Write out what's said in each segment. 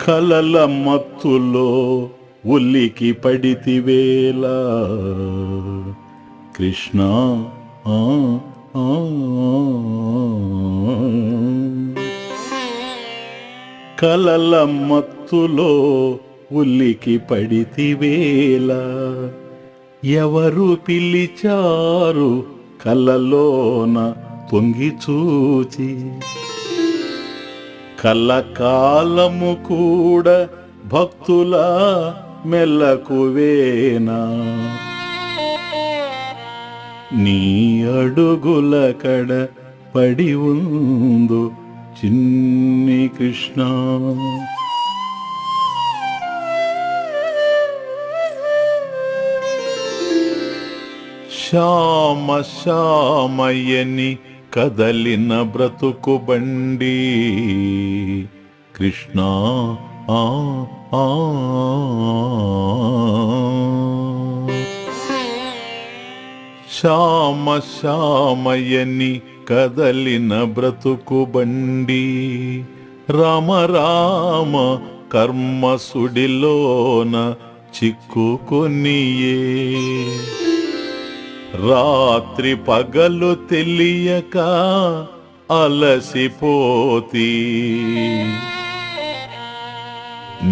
కలల మత్తులో ఉల్లికి పడితివేళ కృష్ణ ఆ ఆ కలల మత్తులో ఉల్లికి పడితివేళ ఎవరు పిలిచారు కలలోన తొంగి చూచి కలకాలము కూడా భక్తుల మెల్లకువేనా నీ అడుగుల కడ పడి ఉందు చిన్ని కృష్ణ శ్యామ శ్యామయ్యని కదలిన బ్రతుకు బండి కృష్ణ ఆ ఆ శ్యామ శ్యామయ్యని కదలిన బ్రతుకు బండి రామ రామ కర్మ సుడిలోన చిక్కుకొనియే రాత్రి పగలు తెలియక అలసిపోతి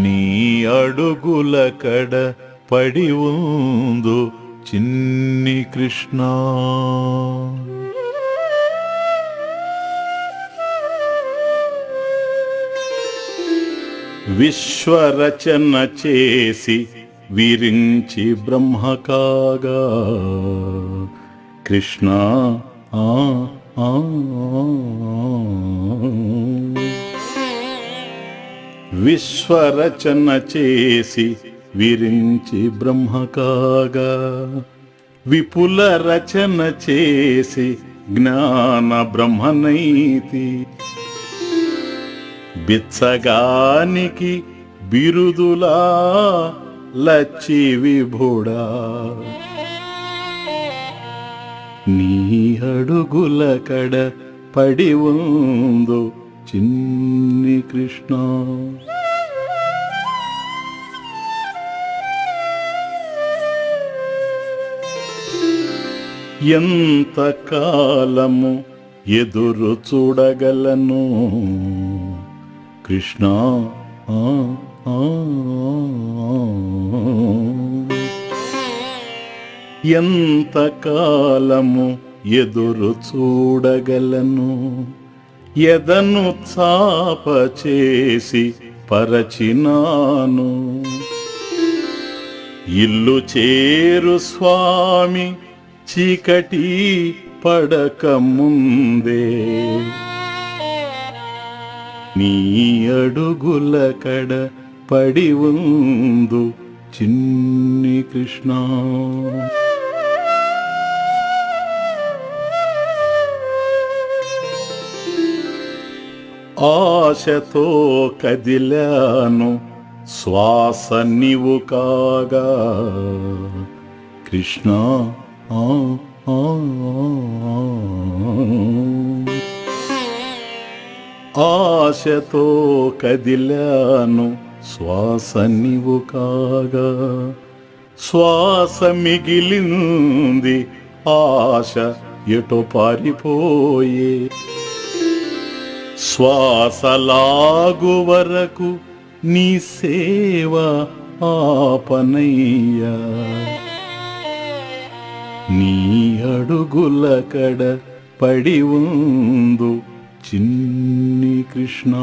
నీ అడుగుల కడ పడి ఉందు చిన్ని కృష్ణ విశ్వరచన చేసి విరించి బ్రహ్మ కాగా కృష్ణ ఆ ఆ విశ్వరచన చేసి విరించి బ్రహ్మ కాగా విపుల రచన చేసి జ్ఞాన బ్రహ్మనైతి బిచ్చగానికి బిరుదులా లచ్చి విభుడా నీ అడుగుల కడ పడి ఉందు చిన్ని కృష్ణ ఎంత కాలము ఎదురు చూడగలను కృష్ణ ఆ ఆ ఎంత కాలము ఎదురు చూడగలను ఎదను చాప చేసి పరచినాను ఇల్లు చేరు స్వామి చీకటి పడక ముందే నీ అడుగుల కడ పడి ఉందు చిన్ని కృష్ణ ఆశతో కదిలాను శ్వాస నీవు కాగా కృష్ణ ఆ ఆ ఆశతో కదిలాను శ్వాస నీవు కాగా శ్వాస మిగిలింది ఆశ ఎటో పారిపోయే శ్వాసలాగు వరకు నీ సేవ ఆపనయ్యా నీ అడుగుల కడ పడి ఉందు చిన్ని కృష్ణ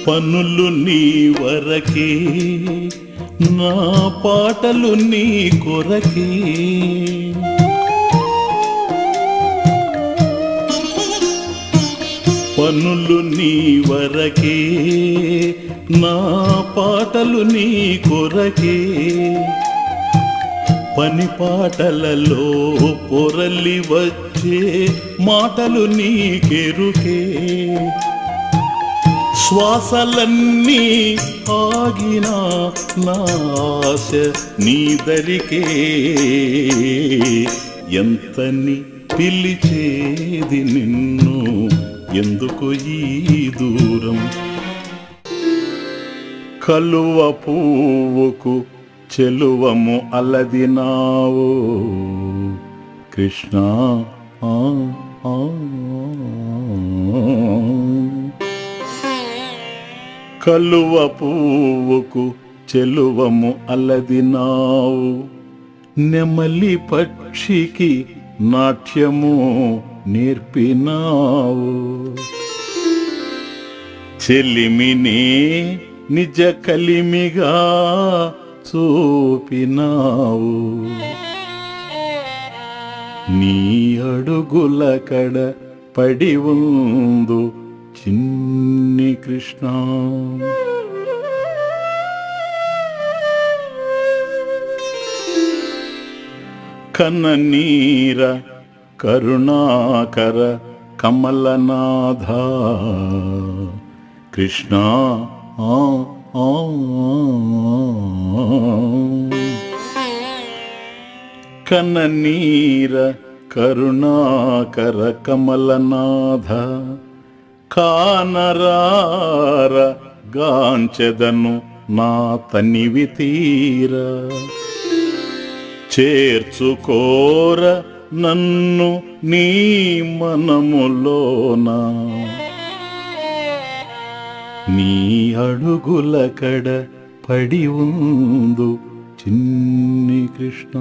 పనులు నీ వరకే నా పాటలు నీ కొరకే పనులు నీ వరకే, నా పాటలు నీ కొరకే. పని పాటలలో పొరలి వచ్చే మాటలు నీకెరుకే. శ్వాసలన్నీ ఆగినా నా ఆశ నీ దరికే. ఎంతని పిలిచేది నిన్ను, ఎందుకు ఈ దూరం. కలువ పువ్వుకు చెలువము అలదినావు కృష్ణ. కలువ పువ్వుకు చెలువము అలదినావు, నెమలి పక్షికి నాట్యము నేర్పినావు. చెలిమినే నిజ కలిమిగా చూపినావు. నీ అడుగుల కడ పడి ఉందు చిన్ని కృష్ణ. కన్ననీర కరుణాకర కమలనాథ కృష్ణ. కన్ననీర కరుణాకర కమలనాథ, కానరార గాంచెదను నా తనివి తీర. చేర్చుకోర నన్ను నీ మనములోన, నీ అడుగుల కడ పడి ఉందు చిన్ని కృష్ణ.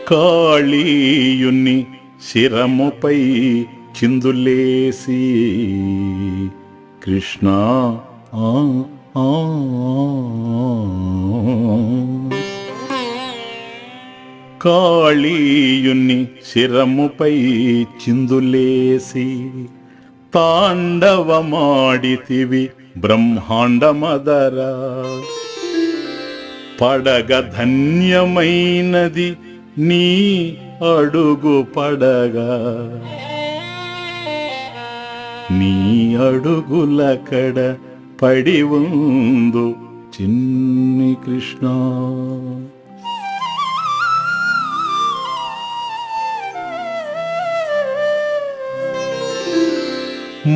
కాళీయుని శిరముపై చిందులేసి కృష్ణ. కాళీయుని శిరముపై చిందులేసి తాండవమాడితివి బ్రహ్మాండమదరా. పడగ ధన్యమైనది నీ అడుగు పడగా, నీ అడుగుల కడ పడి ఉందు చిన్ని కృష్ణ.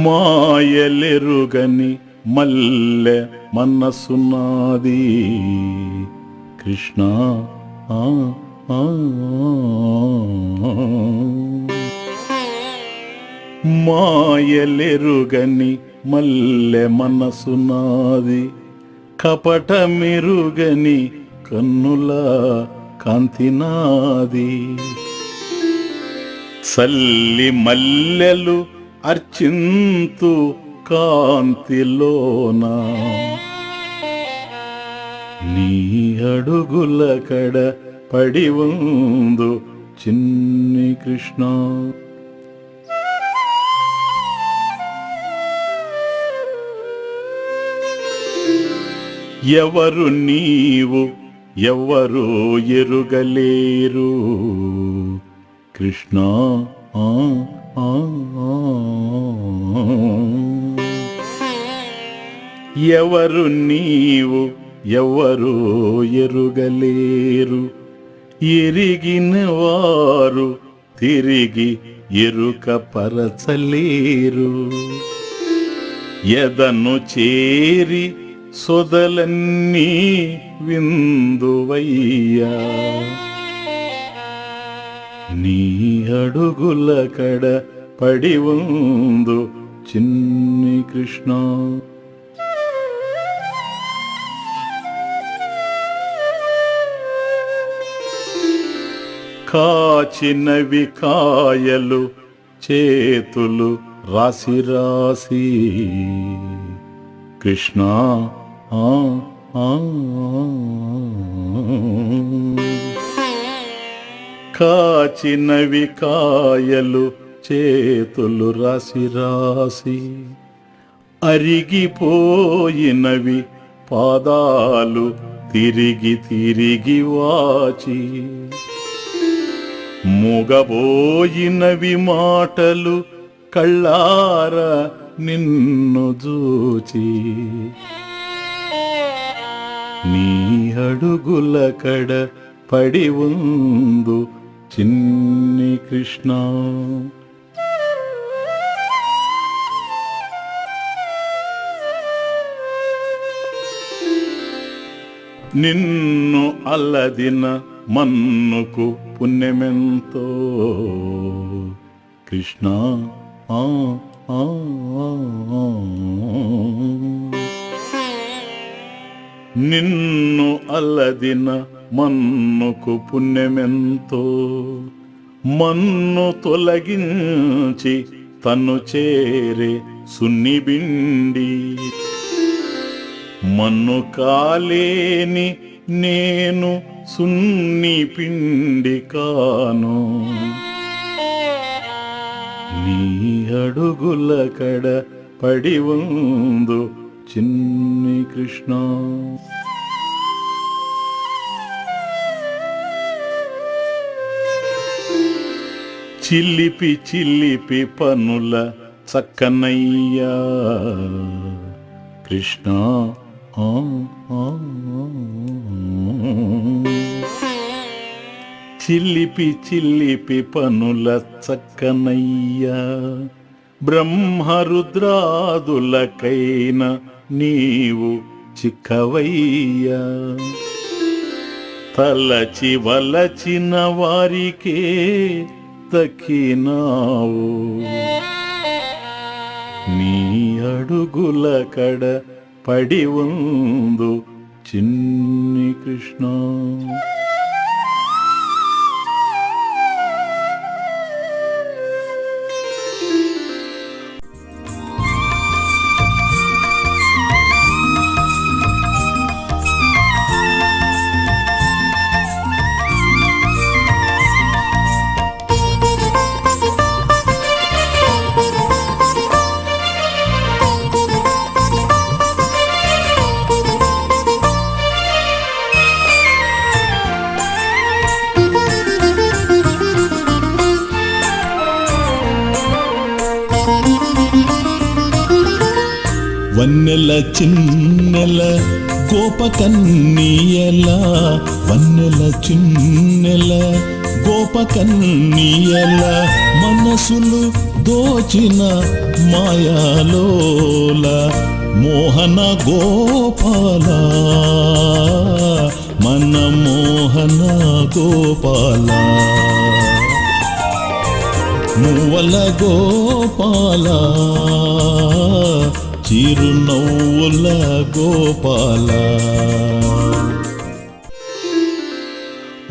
మాయలెరుగని మల్లె మనసునాది కృష్ణ. మాయలెరుగని మల్లె మనసునాది, కపట మెరుగని కన్నుల కాంతినాది. సల్లి మల్లెలు అర్చింతు కాంతిలోనా, నీ అడుగుల కడ పడి ఉందు చిన్ని కృష్ణ. ఎవరు నీవు ఎవరు ఎరుగలేరు కృష్ణ. ఎవరు నీవు ఎవరు ఎరుగలేరు, ఎరిగిన వారు తిరిగి ఎరుక పరచలేరు. ఎదను చేరి సొదలన్నీ విందువయ్యా, నీ అడుగుల కడ పడి ఉందు చిన్ని కృష్ణ. కాచినవి కాయలు చేతులు రాసి రాసి కృష్ణ. కాచినవి కాయలు చేతులు రాసి రాసి, అరిగిపోయినవి పాదాలు తిరిగి తిరిగి వాచి, మూగబోయినవి మాటలు కళ్ళార నిన్ను జూచి, నీ అడుగుల కడ పడి ఉందు చిన్ని కృష్ణ. నిన్ను అల్లదిన మన్నుకు పుణ్యమెంతో కృష్ణ. ఆ ఆ నిన్ను అల్లదిన మన్నుకు పుణ్యమెంతో, మన్ను తొలగించి తను చేరే సున్నిబిండి, మన్ను కాలేని నేను సున్ని పిండి కాను, నీ అడుగుల కడ పడి ఉందు చిన్ని కృష్ణ. చిల్లిపి చిల్లిపి పనుల చక్కనయ్యా కృష్ణ. ఆ ఆ చిల్లిపి చిల్లిపి పనుల చక్కనయ్యా, బ్రహ్మరుద్రాదులకైన నీవు చిక్కవయ్యా, తలచి వలచిన వారికే దక్కినావు, నీ అడుగుల కడ పడి ఉందు చిన్ని కృష్ణ. వన్నెల చిన్నెల గోపకన్నీయల, వన్నెల చిన్నెల గోపకన్నీయల, మనసులు దోచిన మాయాలోల మోహన గోపాల, మన మోహన గోపాల, మువ్వల గోపాల, చిరునవ్వుల గోపాల.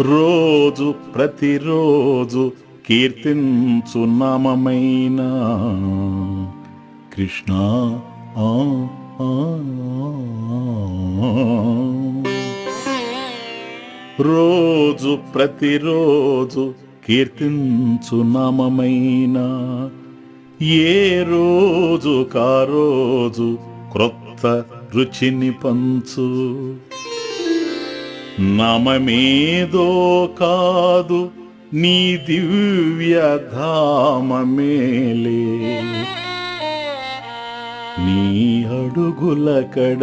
రోజు ప్రతిరోజు కీర్తించు నామమైన కృష్ణ. ఆ ఆ రోజు ప్రతిరోజు కీర్తించు నామమైన, ఏ రోజు కారోజు క్రొత్త రుచిని పంచు, నామమేదో కాదు నీ దివ్య ధామమేలే, నీ అడుగుల కడ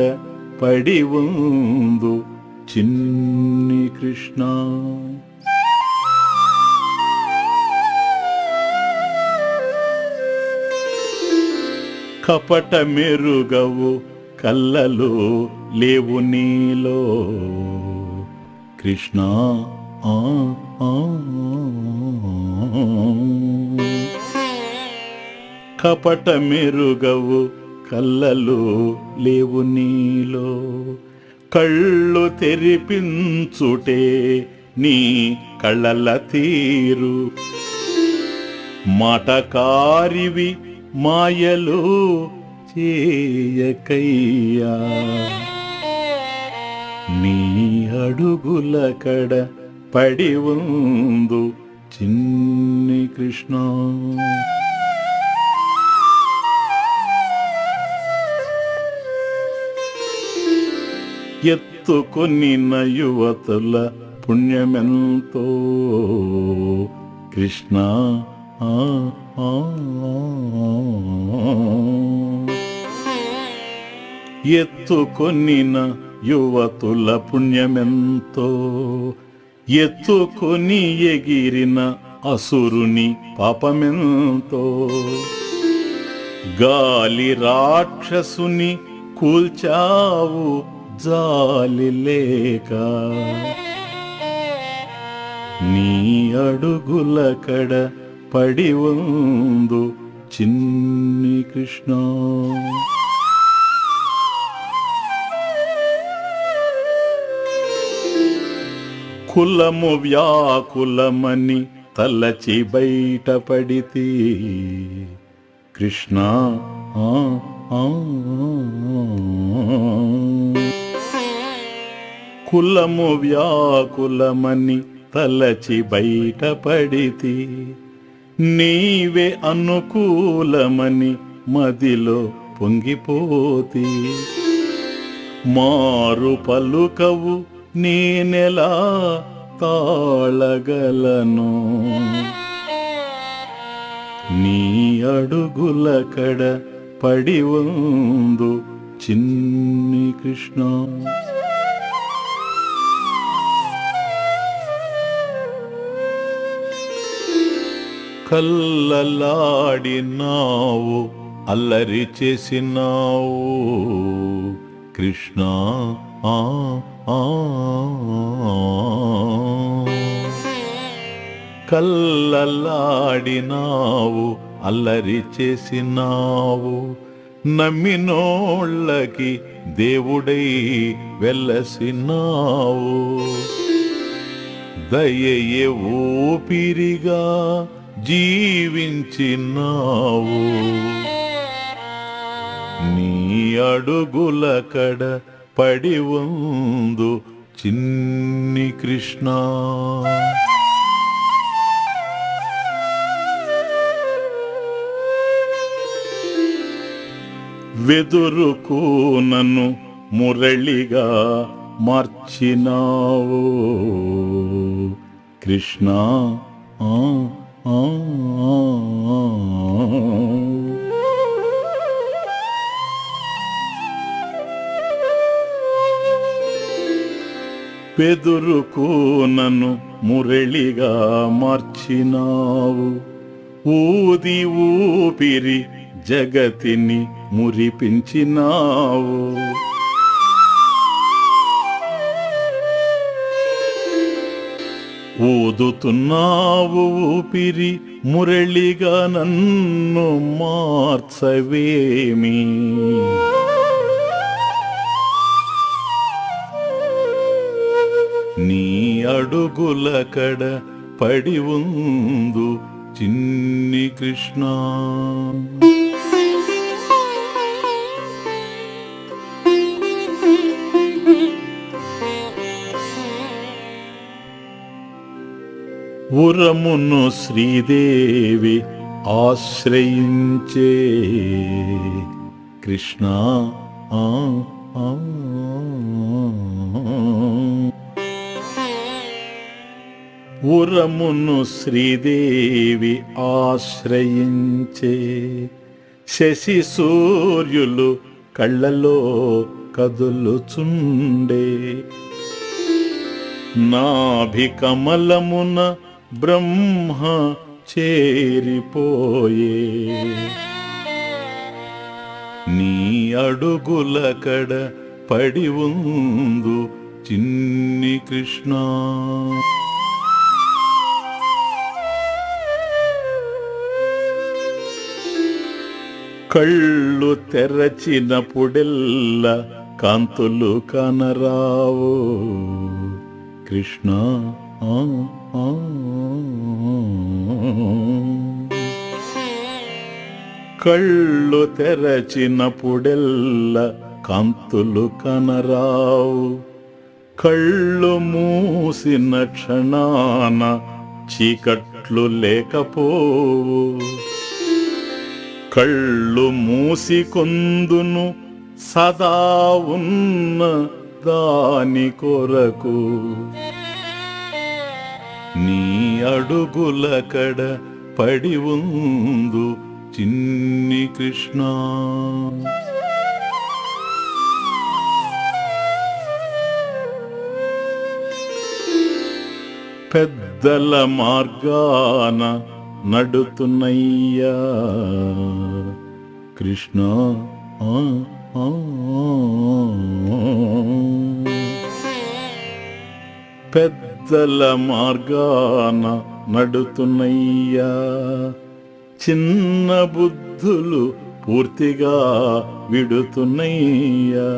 పడి ఉందు చిన్ని కృష్ణ. కపట మెరుగవు కళ్ళలు లేవు నీలో కృష్ణ. ఆ ఆ కపట మెరుగవు కళ్ళలు లేవు నీలో, కళ్ళు తెరిపించుటే నీ కళ్ళల తీరు, మాటకారివి మాయలు చేయకయ్యా, నీ అడుగుల కడ పడి ఉందు చిన్ని కృష్ణ. ఎత్తుకొనిన యువతుల పుణ్యమెంతో కృష్ణ. ఎత్తుకొనిన యువతుల పుణ్యమెంతో ఎత్తుకొని ఎగిరిన అసురుని పాపమెంతో గాలి రాక్షసుని కూల్చావు జాలి లేక నీ అడుగుల కడ పడి ఉందు చిన్ని కృష్ణ. కులము వ్యాకులమని తలచి బయటపడితే కృష్ణ. కులము వ్యాకులమని తలచి బయటపడితే నీవే అనుకూలమని మదిలో పొంగిపోతి మారు పలుకవు నేనెలా తాళగలను నీ అడుగుల కడ పడి ఉందు చిన్ని కృష్ణ. కల్లలాడినావు అల్లరి చేసినావు కృష్ణ. కల్లలాడినావు అల్లరి చేసినావు నమ్మినోళ్ళకి దేవుడై వెలసినావు దయయే ఊపిరిగా జీవించినావు నీ అడుగుల కడ పడి ఉందు చిన్ని కృష్ణ. వెదురుకు నన్ను మురళిగా మార్చినావు కృష్ణ. వెదురుకు నన్ను మురళిగా మార్చినావు ఊది ఊపిరి జగతిని మురిపించినావు ఊదుతున్నావు ఊపిరి మురళిగా నన్ను మార్చవేమి నీ అడుగుల కడ పడి ఉందు చిన్ని కృష్ణ. ఉరమును శ్రీదేవి ఆశ్రయించే కృష్ణ. ఉరమును శ్రీదేవి ఆశ్రయించే శశి సూర్యులు కళ్ళలో కదులుచుండే నాభి కమలమున బ్రహ్మ చేరిపోయే నీ అడుగుల కడ పడి ఉందు చిన్ని కృష్ణ. కళ్ళు తెరచినప్పుడెల్ల కాంతులు కనరావు కృష్ణ. కళ్ళు తెరచినప్పుడెల్ల కాంతులు కనరావు కళ్ళు మూసిన క్షణాన చీకట్లు కట్లు లేకపోవు కళ్ళు మూసి కొందును సదా ఉన్న దాని కొరకు నీ అడుగుల కడ పడి ఉందు చిన్ని కృష్ణ. పెద్దల మార్గాన నడుతున్నయ్యా కృష్ణ. పెద్దల మార్గాన నడుతున్నయ్యా చిన్న బుద్ధులు పూర్తిగా విడుతున్నయ్యా.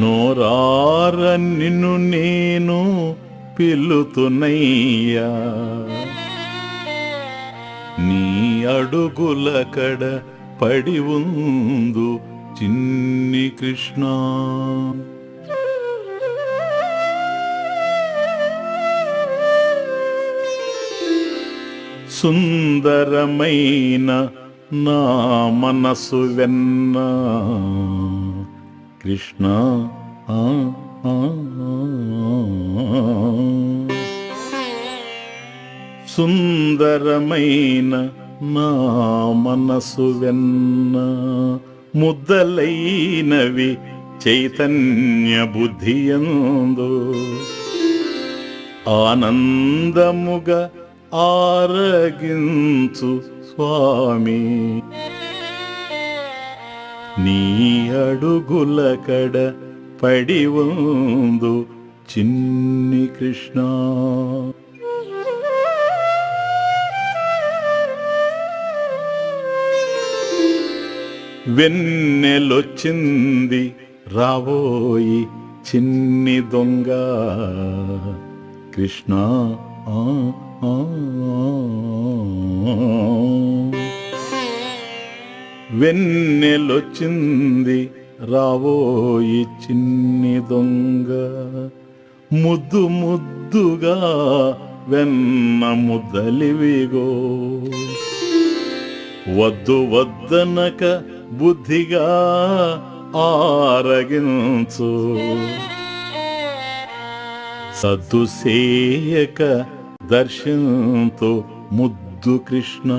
నోరార నిన్ను నేను పిలుతున్నయ్యా నీ అడుగుల కడ పడి ఉందు చిన్ని కృష్ణ. సుందరమైన నా మనసు వెన్న కృష్ణ. సుందరమైన నా మనసు వెన్న ముద్దలైనవి చైతన్య బుద్ధియందు ఆనందముగా ఆరగించు స్వామి నీ అడుగుల కడ పడి ఉందు చిన్ని కృష్ణ. వెన్నెలొచ్చింది రావోయి చిన్ని దొంగ కృష్ణ. వెన్నెలొచ్చింది రావోయి చిన్ని దొంగ ముద్దు ముద్దుగా వెన్న ముద్దలివిగో వద్దు వద్దనక బుద్ధిగా ఆరగించు సద్దు సేయక దర్శనంతో ముద్దు కృష్ణ.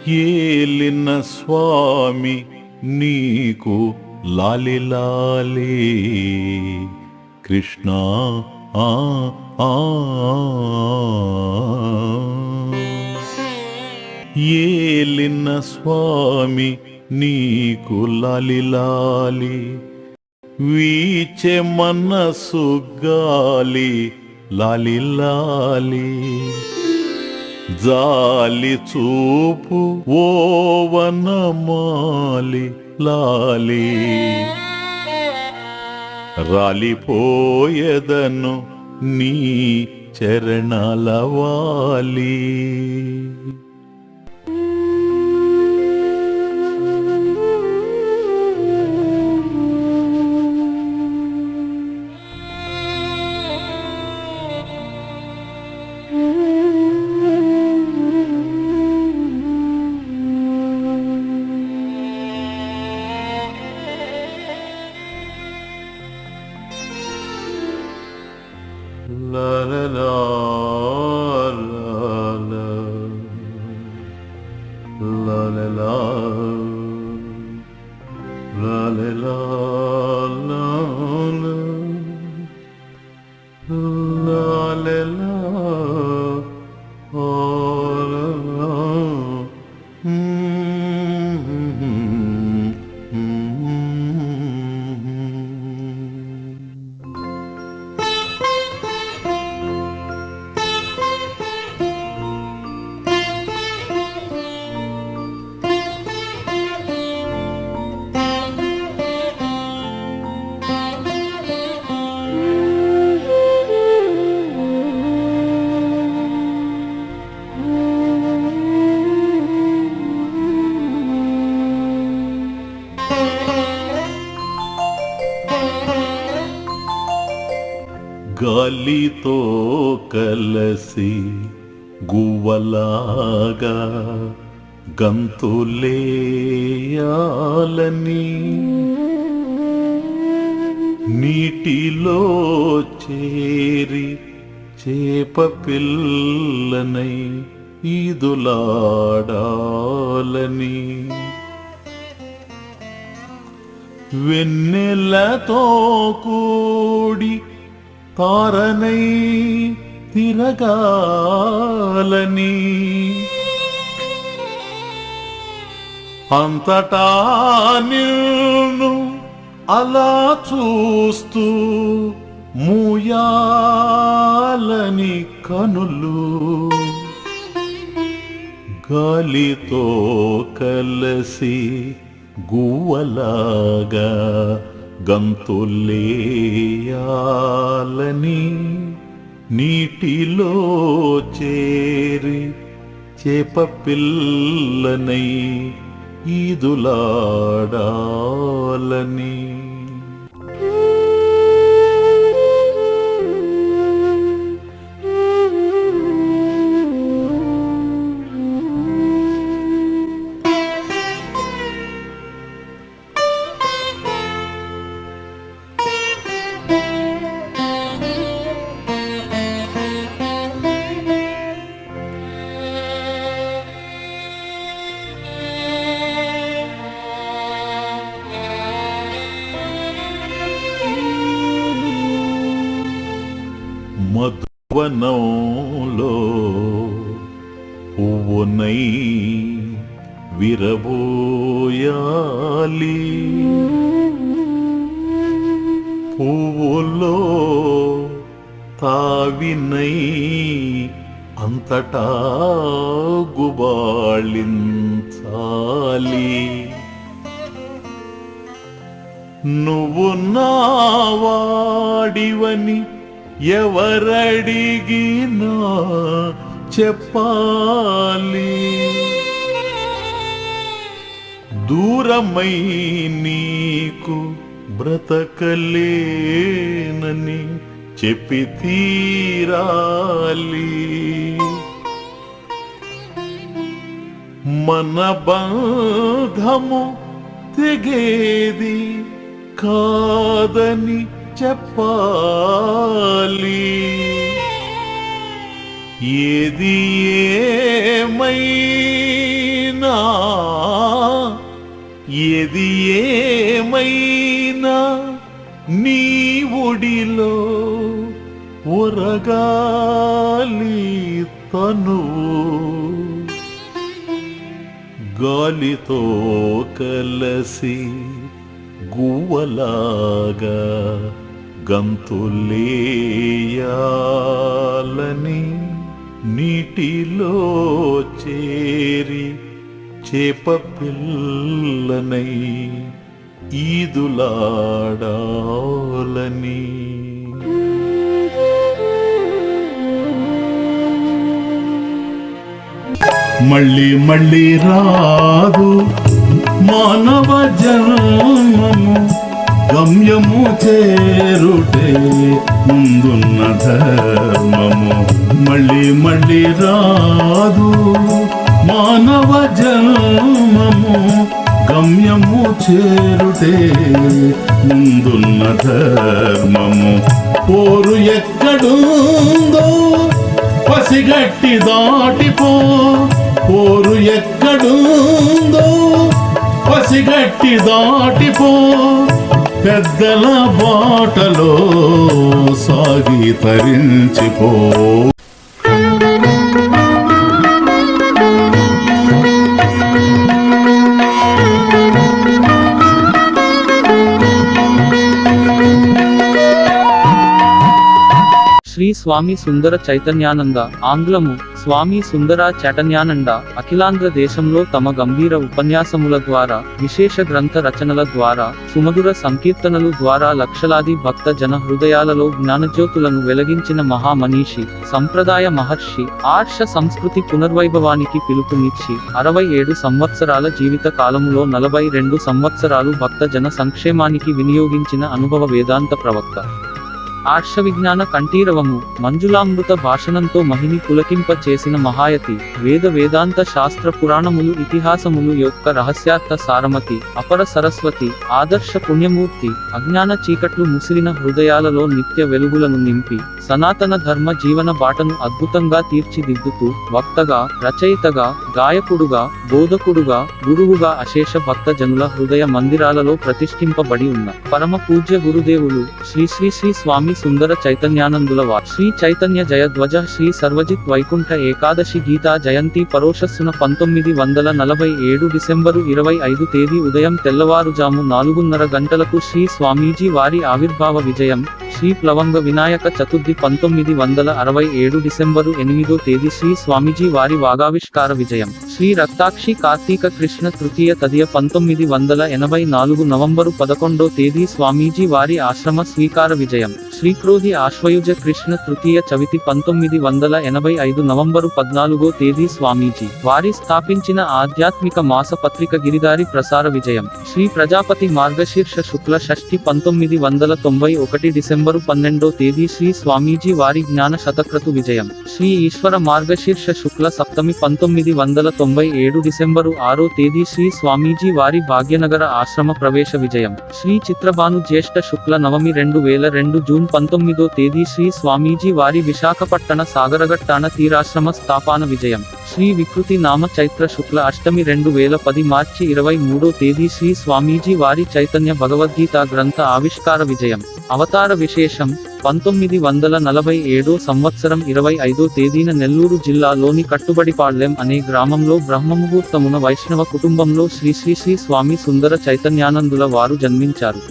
ఏలిన స్వామి నీకు లాలి లాలి కృష్ణ. ఏలిన స్వామి నీకు లాలి లాలి వీచే మనసు గాలి లాలి లాలి జాలి చూపు ఓవనమాలి లాలి రాలిపోయేదను నీ చరణాల వాలి. La la la la la గాలితో కలసి గువ్వలాగా గంతులేయాలని నీటిలో చేరి చేప పిల్లనై ఈదులాడాలని వెన్నెలతో కూడి తారనై తిరగాలని అంతటా నిన్ను అలా చూస్తూ మూయాలని కనులు గాలితో కలసి గువ్వలాగా గంతులేయాలని నీటిలో చేరి చేప పిల్లనై ఈదులాడాలని మధువనంలో పువ్వునై విరబోయాలి పువ్వులో తావినై అంతటా గుబాళించాలి నువ్వు నావాడివని ఎవరడిగినా చెప్పాలి దూరమై నీకు బ్రతకలేనని చెప్పి తీరాలి మన బంధము తెగేది కాదని చెప్పాలి ఏది ఏమైనా నీ ఒడిలో ఒరగాలి తనువు గాలితో కలసి గువ్వలాగా గంతులేయాలని నీటిలో చేరి చేప పిల్లనై ఈదులాడాలని మళ్ళీ మళ్ళీ రాదు మానవ జన్మము గమ్యము చేరుటే ముందున్న ధర్మము మళ్ళీ మళ్ళీ రాదు మానవ జన్మము గమ్యము చేరుటే ముందున్న ధర్మము పోరు ఎక్కడుందో పసిగట్టి దాటిపో పోరు ఎక్కడుందో పసిగట్టి దాటిపో పెద్దల బాటలో సాగి తరించిపో శ్రీ స్వామి సుందర చైతన్యానంద ఆంగ్లము స్వామి సుందర చైతన్యానంద అఖిలాంధ్ర దేశంలో తమ గంభీర ఉపన్యాసముల ద్వారా విశేష గ్రంథ రచనల ద్వారా సుమధుర సంకీర్తనలు ద్వారా లక్షలాది భక్త జన హృదయాలలో జ్ఞానజ్యోతులను వెలిగించిన మహామనీషి సంప్రదాయ మహర్షి ఆర్ష సంస్కృతి పునర్వైభవానికి పిలుపునిచ్చి 67 సంవత్సరాల జీవిత కాలములో 42 సంవత్సరాలు భక్త జన సంక్షేమానికి వినియోగించిన అనుభవ వేదాంత ప్రవక్త ఆర్ష విజ్ఞాన కంఠీరవము, మంజులామృత భాషణంతో మహిని పులకింప చేసిన మహాయతి, వేదాంత శాస్త్ర పురాణములు ఇతిహాసములు యొక్క రహస్యార్థ సారమతి, అపర సరస్వతి, ఆదర్శ పుణ్యమూర్తి, అజ్ఞాన చీకట్లు ముసిరిన హృదయాలలో నిత్య వెలుగులను నింపి, సనాతన ధర్మ జీవన బాటను అద్భుతంగా తీర్చిదిద్దుతూ, వక్తగా, రచయితగా, గాయకుడుగా, బోధకుడుగా, గురువుగా అశేష భక్త జనుల హృదయ మందిరాలలో ప్రతిష్ఠింపబడి ఉన్న పరమ పూజ్య గురుదేవులు శ్రీ శ్రీ శ్రీ స్వామి సుందర చైతన్యానందుల వారు. శ్రీ చైతన్య జయధ్వజ శ్రీ సర్వజిత్ వైకుంఠ ఏకాదశి గీతా జయంతి పరోషస్సున 1947 డిసెంబరు 25 తేదీ ఉదయం తెల్లవారుజాము 4:30 గంటలకు శ్రీ స్వామీజీ వారి ఆవిర్భావ విజయం. శ్రీ ప్లవంగ వినాయక చతుర్థి 1967 డిసెంబరు 8వ తేదీ శ్రీ స్వామీజీ వారి వాగావిష్కార విజయం. శ్రీ రక్తాక్షి కార్తీక కృష్ణ తృతీయ తదియ 1984 నవంబరు 11వ తేదీ స్వామీజీ వారి ఆశ్రమ స్వీకార విజయం. శ్రీ క్రోధి ఆశ్వయుజ కృష్ణ తృతీయ చవితి 1985 నవంబరు 14వ తేదీ స్వామీజీ వారి స్థాపించిన ఆధ్యాత్మిక మాస పత్రిక గిరిదారి ప్రసార విజయం. శ్రీ ప్రజాపతి మార్గశీర్ష శుక్ల షష్ఠి 1991 డిసెంబరు 12వ తేదీ శ్రీ స్వామీజీ వారి జ్ఞాన శతక్రతు విజయం. శ్రీ ఈశ్వర మార్గశీర్ష శుక్ల సప్తమి 1997 డిసెంబరు 6వ తేదీ శ్రీ స్వామీజీ వారి భాగ్యనగర ఆశ్రమ ప్రవేశ విజయం. శ్రీ చిత్రభాను జ్యేష్ఠ శుక్ల నవమి 2002 జూన్ 19వ తేదీ శ్రీ స్వామీజీ వారి విశాఖపట్టణ సాగరగట్టాన తీరాశ్రమ స్థాపన విజయం. శ్రీ వికృతి నామ చైత్ర శుక్ల అష్టమి 2010 మార్చి 23వ తేదీ శ్రీ స్వామీజీ వారి చైతన్య భగవద్గీత గ్రంథ ఆవిష్కార విజయం. అవతార విశేషం 1947 సంవత్సరం 25వ తేదీన నెల్లూరు జిల్లాలోని కట్టుబడిపాళ్లెం అనే గ్రామంలో బ్రహ్మముహూర్తమున వైష్ణవ కుటుంబంలో శ్రీ శ్రీ శ్రీ స్వామి సుందర చైతన్యానందుల వారు జన్మించారు.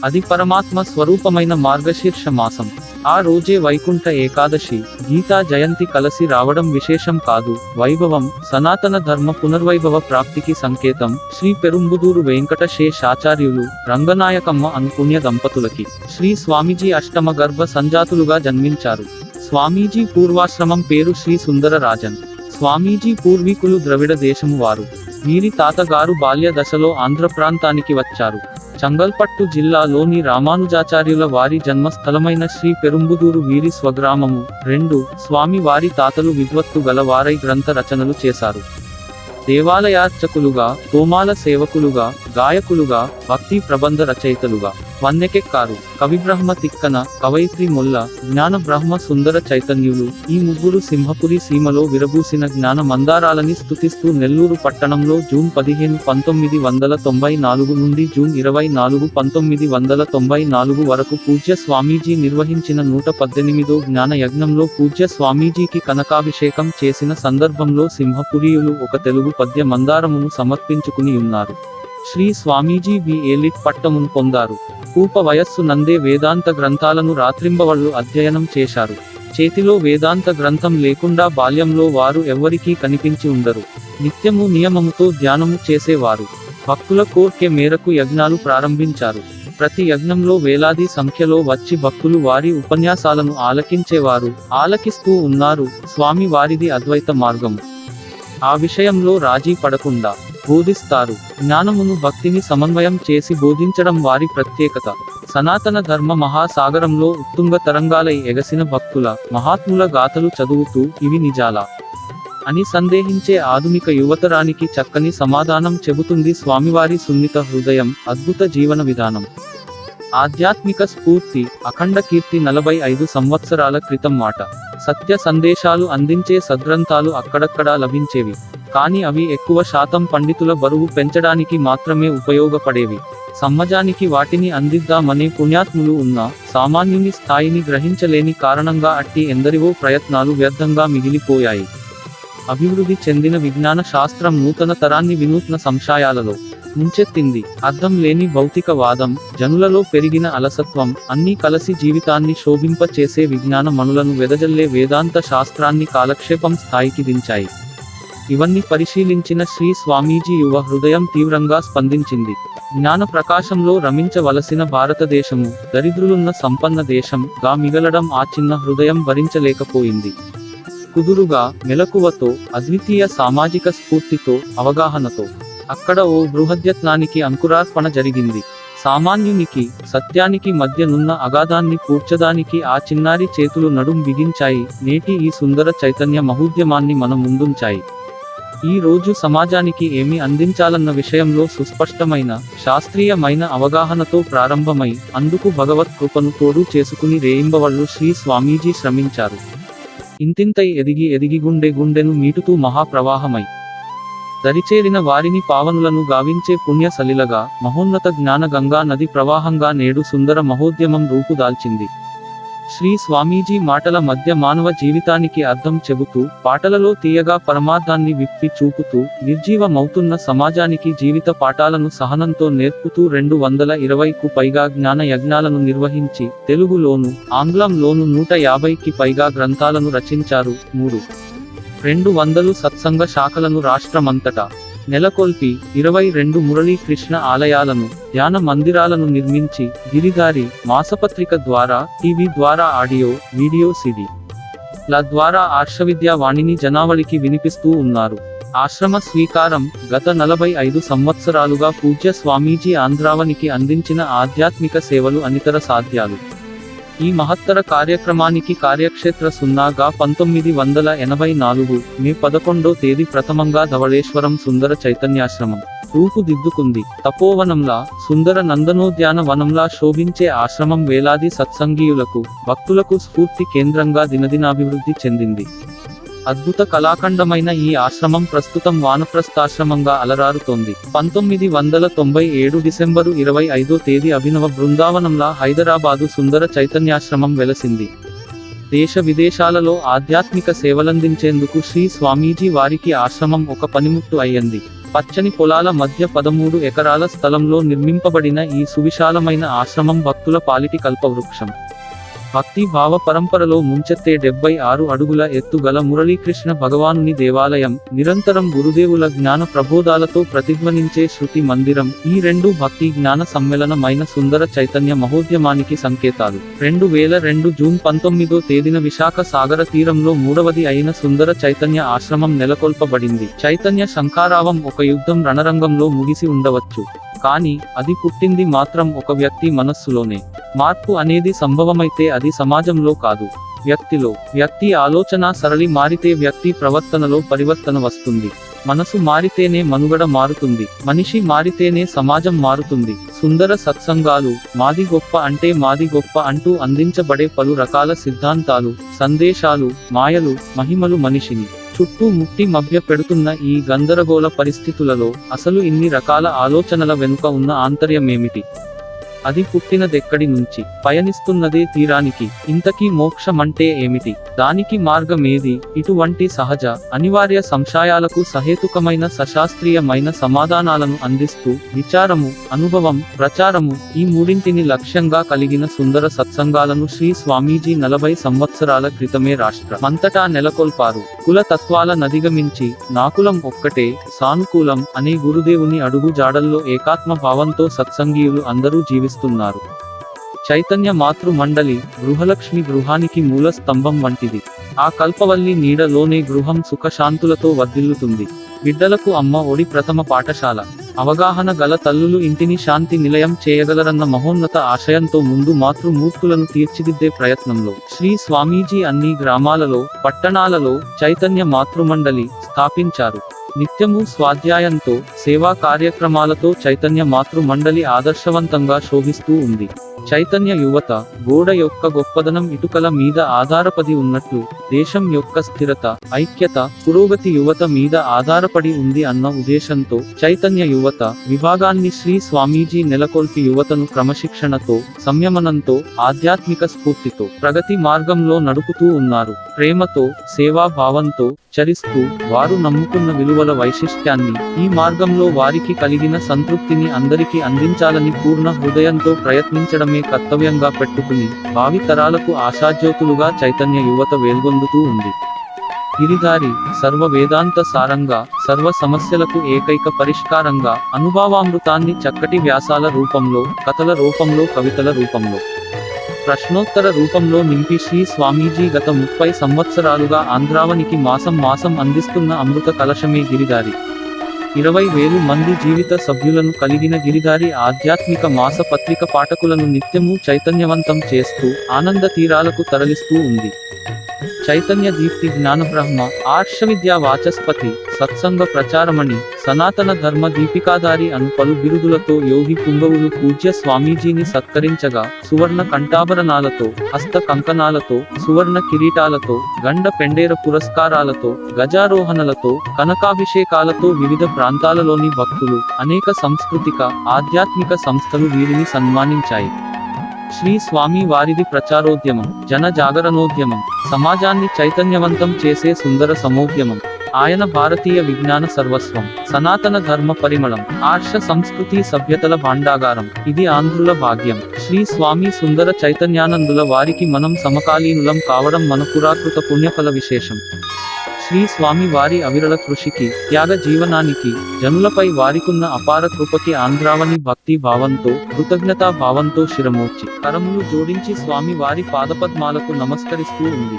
అది పరమాత్మ స్వరూపమైన మార్గశీర్ష మాసం. ఆ రోజే వైకుంఠ ఏకాదశి, గీతా జయంతి కలసి రావడం విశేషం కాదు, వైభవం, సనాతన ధర్మ పునర్వైభవ ప్రాప్తికి సంకేతం. శ్రీ పెరుంబుదూరు వెంకట శేషాచార్యులు, రంగనాయకమ్మ అను పుణ్య దంపతులకి శ్రీ స్వామీజీ అష్టమ గర్భ సంజాతులుగా జన్మించారు. స్వామీజీ పూర్వాశ్రమం పేరు శ్రీ సుందర రాజన్. స్వామీజీ పూర్వీకులు ద్రవిడ దేశము వారు. వీరి తాతగారు బాల్య దశలో ఆంధ్ర ప్రాంతానికి వచ్చారు. చంగల్పట్టు జిల్లాలోని రామానుజాచార్యుల వారి జన్మస్థలమైన శ్రీ పెరుంబుదూరు వీరి స్వగ్రామము. 2 స్వామి వారి తాతలు విద్వత్తు గల వారై గ్రంథ రచనలు చేశారు. దేవాలయార్చకులుగా, తోమాల సేవకులుగా, గాయకులుగా, భక్తి ప్రబంధ రచయితలుగా వన్నెకెక్కారు. కవిబ్రహ్మ తిక్కన, కవయిత్రి మొల్ల, జ్ఞాన బ్రహ్మ సుందర చైతన్యులు ఈ ముగ్గురు సింహపురి సీమలో విరబూసిన జ్ఞాన మందారాలని స్తుతిస్తూ నెల్లూరు పట్టణంలో జూన్ 15, 1994 నుండి జూన్ 24, 1994 వరకు పూజ్య స్వామీజీ నిర్వహించిన 118వ జ్ఞాన యజ్ఞంలో పూజ్య స్వామీజీకి కనకాభిషేకం చేసిన సందర్భంలో సింహపురీయులు ఒక తెలుగు పద్య మందారమును సమర్పించుకుని ఉన్నారు. శ్రీ స్వామీజీ B.A. లిట్ పట్టమును పొందారు. పూప వయస్సు నందే వేదాంత గ్రంథాలను రాత్రింబవళ్లు అధ్యయనం చేశారు. చేతిలో వేదాంత గ్రంథం లేకుండా బాల్యంలో వారు ఎవ్వరికీ కనిపించి ఉండరు. నిత్యము నియమముతో ధ్యానము చేసేవారు. భక్తుల కోర్కె మేరకు యజ్ఞాలు ప్రారంభించారు. ప్రతి యజ్ఞంలో వేలాది సంఖ్యలో వచ్చి భక్తులు వారి ఉపన్యాసాలను ఆలకించేవారు, ఆలకిస్తూ ఉన్నారు. స్వామి వారిది అద్వైత మార్గము. ఆ విషయంలో రాజీ పడకుండా బోధిస్తారు. జ్ఞానమును భక్తిని సమన్వయం చేసి బోధించడం వారి ప్రత్యేకత. సనాతన ధర్మ మహాసాగరంలో ఉత్తుంగ తరంగాలై ఎగసిన భక్తుల, మహాత్ముల గాథలు చదువుతూ ఇవి నిజాలా అని సందేహించే ఆధునిక యువతరానికి చక్కని సమాధానం చెబుతుంది స్వామివారి సున్నిత హృదయం, అద్భుత జీవన విధానం. ఆధ్యాత్మిక స్ఫూర్తి, అఖండ కీర్తి 45 సంవత్సరాల క్రితం మాట. సత్య సందేశాలు అందించే సద్గ్రంథాలు అక్కడక్కడా లభించేవి. కానీ అవి ఎక్కువ శాతం పండితుల బరువు పెంచడానికి మాత్రమే ఉపయోగపడేవి. సమాజానికి వాటిని అందిద్దామనే పుణ్యాత్ములు ఉన్నా సామాన్యుని స్థాయిని గ్రహించలేని కారణంగా అట్టి ఎందరివో ప్రయత్నాలు వ్యర్థంగా మిగిలిపోయాయి. అభివృద్ధి చెందిన విజ్ఞాన శాస్త్రం నూతన తరాన్ని వినూత్న సంశయాలలో ముంచెత్తింది. అర్థం లేని భౌతిక వాదం, జనులలో పెరిగిన అలసత్వం అన్నీ కలసి జీవితాన్ని శోభింప చేసే విజ్ఞాన మనులను వెదజల్లే వేదాంత శాస్త్రాన్ని కాలక్షేపం స్థాయికి దించాయి. ఇవన్నీ పరిశీలించిన శ్రీ స్వామీజీ యువ హృదయం తీవ్రంగా స్పందించింది. జ్ఞాన ప్రకాశంలో రమించవలసిన భారతదేశము దరిద్రులున్న సంపన్న దేశం గా మిగలడం ఆ చిన్న హృదయం భరించలేకపోయింది. కుదురుగా, మెలకువతో, అద్వితీయ సామాజిక స్ఫూర్తితో, అవగాహనతో అక్కడ ఓ బృహద్యత్నానికి అంకురార్పణ జరిగింది. సామాన్యునికి సత్యానికి మధ్య నున్న అగాధాన్ని పూడ్చడానికి ఆ చిన్నారి చేతులు నడుం బిగించాయి. నేటి ఈ సుందర చైతన్య మహోద్యమాన్ని మన ముందుంచాయి. ఈ రోజు సమాజానికి ఏమి అందించాలన్న విషయంలో సుస్పష్టమైన శాస్త్రీయమైన అవగాహనతో ప్రారంభమై అందుకు భగవత్ కృపను తోడు చేసుకుని రేయింబవళ్ళు శ్రీ స్వామీజీ శ్రమించారు. ఇంతింతై ఎదిగి ఎదిగి గుండెను మీటుతూ మహాప్రవాహమై దరిచేరిన వారిని పావనులను గావించే పుణ్య సలిలగా మహోన్నత జ్ఞాన గంగా నది ప్రవాహంగా నేడు సుందర మహోద్యమం రూపుదాల్చింది. శ్రీ స్వామీజీ మాటల మధ్య మానవ జీవితానికి అర్థం చెబుతూ, పాటలలో తీయగా పరమార్థాన్ని విప్పి చూపుతూ, నిర్జీవమవుతున్న సమాజానికి జీవిత పాఠాలను సహనంతో నేర్పుతూ 220కు పైగా జ్ఞాన యజ్ఞాలను నిర్వహించి తెలుగులోను ఆంగ్లంలోను 150కి పైగా గ్రంథాలను రచించారు. 200 సత్సంగ శాఖలను రాష్ట్రమంతటా నెలకొల్పి 22 మురళీకృష్ణ ఆలయాలను, ధ్యాన మందిరాలను నిర్మించి గిరిధారి మాసపత్రిక ద్వారా, టీవీ ద్వారా ఆడియో, వీడియో సిడి ల ద్వారా ఆర్షవిద్యా వాణిని జనావళికి వినిపిస్తూ ఉన్నారు. ఆశ్రమ స్వీకారం గత 45 సంవత్సరాలుగా పూజ్య స్వామీజీ ఆంధ్రావనికి అందించిన ఆధ్యాత్మిక సేవలు అనితర సాధ్యాలు. ఈ మహత్తర కార్యక్రమానికి కార్యక్షేత్ర 1984 మే 11వ తేదీ ప్రథమంగా ధవళేశ్వరం సుందర చైతన్యాశ్రమం రూపుదిద్దుకుంది. తపోవనంలా, సుందర నందనోద్యాన వనంలా శోభించే ఆశ్రమం వేలాది సత్సంగీయులకు, భక్తులకు స్ఫూర్తి కేంద్రంగా దినదినాభివృద్ధి చెందింది. అద్భుత కళాఖండమైన ఈ ఆశ్రమం ప్రస్తుతం వానప్రస్థాశ్రమంగా అలరారుతోంది. 1997 డిసెంబరు 25వ తేదీ అభినవ బృందావనంలా హైదరాబాదు సుందర చైతన్యాశ్రమం వెలసింది. దేశ విదేశాలలో ఆధ్యాత్మిక సేవలందించేందుకు శ్రీ స్వామీజీ వారికి ఆశ్రమం ఒక పనిముట్టు అయ్యింది. పచ్చని పొలాల మధ్య 13 ఎకరాల స్థలంలో నిర్మింపబడిన ఈ సువిశాలమైన ఆశ్రమం భక్తుల పాలిటి కల్పవృక్షం. భక్తి భావ పరంపరలో ముంచెత్తే 76 అడుగుల ఎత్తు గల మురళీకృష్ణ భగవానుని దేవాలయం, నిరంతరం గురుదేవుల జ్ఞాన ప్రబోధాలతో ప్రతిధ్వనించే శృతి మందిరం, ఈ రెండు భక్తి జ్ఞాన సమ్మేళనమైన సుందర చైతన్య మహోద్యమానికి సంకేతాలు. 2002 జూన్ 19వ తేదీన విశాఖ సాగర తీరంలో మూడవది అయిన సుందర చైతన్య ఆశ్రమం నెలకొల్పబడింది. చైతన్య శంఖారావం ఒక యుద్ధం రణరంగంలో ముగిసి ఉండవచ్చు, కానీ అది పుట్టింది మాత్రం ఒక వ్యక్తి మనస్సులోనే. మార్పు అనేది సంభవమైతే అది సమాజంలో కాదు, వ్యక్తిలో. వ్యక్తి ఆలోచన సరళి మారితే వ్యక్తి ప్రవర్తనలో పరివర్తన వస్తుంది. మనసు మారితేనే మనుగడ మారుతుంది. మనిషి మారితేనే సమాజం మారుతుంది. సుందర సత్సంగాలు, మాది గొప్ప అంటే మాది గొప్ప అంటూ అందించబడే పలు రకాల సిద్ధాంతాలు, సందేశాలు, మాయలు, మహిమలు మనిషిని చుట్టూ ముట్టి మభ్య పెడుతున్న ఈ గందరగోళ పరిస్థితులలో అసలు ఇన్ని రకాల ఆలోచనల వెనుక ఉన్న ఆంతర్యమేమిటి? అది పుట్టినదెక్కడి నుంచి? పయనిస్తున్నదే తీరానికి. ఇంతకీ మోక్షమంటే ఏమిటి? దానికి మార్గమేది? ఇటువంటి సహజ, అనివార్య సంశయాలకు సహేతుకమైన సశాస్త్రీయమైన సమాధానాలను అందిస్తూ విచారము, అనుభవం, ప్రచారము ఈ మూడింటిని లక్ష్యంగా కలిగిన సుందర సత్సంగాలను శ్రీ స్వామీజీ 40 సంవత్సరాల క్రితమే రాష్ట్రమంతటా నెలకొల్పారు. కుల తత్వాల నదిగమించి నాకులం ఒక్కటే, సానుకూలం అనే గురుదేవుని అడుగు జాడల్లో ఏకాత్మ భావంతో సత్సంగీయులు అందరూ జీవిస్తున్నారు. చైతన్య మాతృ మండలి గృహలక్ష్మి గృహానికి మూల స్తంభం వంటిది. ఆ కల్పవల్లి నీడలోనే గృహం సుఖశాంతులతో వర్ధిల్లుతుంది. బిడ్డలకు అమ్మ ఒడి ప్రథమ పాఠశాల. అవగాహన గల తల్లులు ఇంటిని శాంతి నిలయం చేయగలరన్న మహోన్నత ఆశయంతో ముందు మాతృమూర్తులను తీర్చిదిద్దే ప్రయత్నంలో శ్రీ స్వామీజీ అన్ని గ్రామాలలో, పట్టణాలలో చైతన్య మాతృమండలి స్థాపించారు. నిత్యము స్వాధ్యాయంతో, సేవా కార్యక్రమాలతో చైతన్య మాతృ మండలి ఆదర్శవంతంగా శోభిస్తూ ఉంది. చైతన్య యువత గోడ యొక్క గొప్పదనం ఇటుకల మీద ఆధారపడి ఉన్నట్లు దేశం యొక్క స్థిరత, ఐక్యత, పురోగతి యువత మీద ఆధారపడి ఉంది అన్న ఉద్దేశంతో చైతన్య యువత విభాగాన్ని శ్రీ స్వామీజీ నెలకొల్పి యువతను క్రమశిక్షణతో, సంయమనంతో, ఆధ్యాత్మిక స్ఫూర్తితో ప్రగతి మార్గంలో నడుపుతూ ఉన్నారు. ప్రేమతో, సేవాభావంతో చరిస్తూ వారు నమ్ముకున్న విలువల వైశిష్ట్యాన్ని, ఈ మార్గంలో వారికి కలిగిన సంతృప్తిని అందరికీ అందించాలని పూర్ణ హృదయంతో ప్రయత్నించడమే కర్తవ్యంగా పెట్టుకుని భావి తరాలకు ఆశాజ్యోతులుగా చైతన్య యువత వేల్గొందుతూ ఉంది. గిరిధారి సర్వ వేదాంత సారంగా, సర్వ సమస్యలకు ఏకైక పరిష్కారంగా, అనుభవామృతాన్ని చక్కటి వ్యాసాల రూపంలో, కథల రూపంలో, కవితల రూపంలో, ప్రశ్నోత్తర రూపంలో నింపి శ్రీ స్వామీజీ గత 30 సంవత్సరాలుగా ఆంధ్రావనికి మాసం మాసం అందిస్తున్న అమృత కలశమే గిరిధారి. 20,000 మంది జీవిత సభ్యులను కలిగిన గిరిధారి ఆధ్యాత్మిక మాస పత్రిక పాఠకులను నిత్యము చైతన్యవంతం చేస్తూ ఆనంద తీరాలకు తరలిస్తూ ఉంది. చైతన్య దీప్తి జ్ఞానబ్రహ్మ, ఆర్షవిద్యా వాచస్పతి, సత్సంగ ప్రచారమణి, సనాతన ధర్మ దీపికాధారి అను పలు బిరుదులతో యోగి పుంగవులు పూజ్య స్వామీజీని సత్కరించగా, సువర్ణ కంఠాభరణాలతో, హస్త కంకణాలతో, సువర్ణ కిరీటాలతో, గండ పెండేర పురస్కారాలతో, గజారోహణలతో, కనకాభిషేకాలతో వివిధ ప్రాంతాలలోని భక్తులు, అనేక సాంస్కృతిక, ఆధ్యాత్మిక సంస్థలు వీరిని సన్మానించాయి. శ్రీ స్వామి వారిది ప్రచారోద్యమం, జన జాగరణోద్యమం, సమాజాన్ని చైతన్యవంతం చేసే సుందర సమోద్యమం. ఆయన భారతీయ విజ్ఞాన సర్వస్వం, సనాతన ధర్మ పరిమళం, ఆర్ష సంస్కృతి సభ్యతల భాండాగారం. ఇది ఆంధ్రుల భాగ్యం. శ్రీ స్వామి సుందర చైతన్యానందుల వారికి మనం సమకాలీనులం కావడం మన పురాకృత పుణ్యఫల విశేషం. శ్రీ స్వామి వారి అవిరళ కృషికి, త్యాగ జీవనానికి, జనులపై వారికున్న అపార కృపకి ఆంధ్రావని భక్తి భావంతో, కృతజ్ఞతా భావంతో శిరమోర్చి, కరములు జోడించి స్వామి వారి పాదపద్మాలకు నమస్కరిస్తూ ఉంది.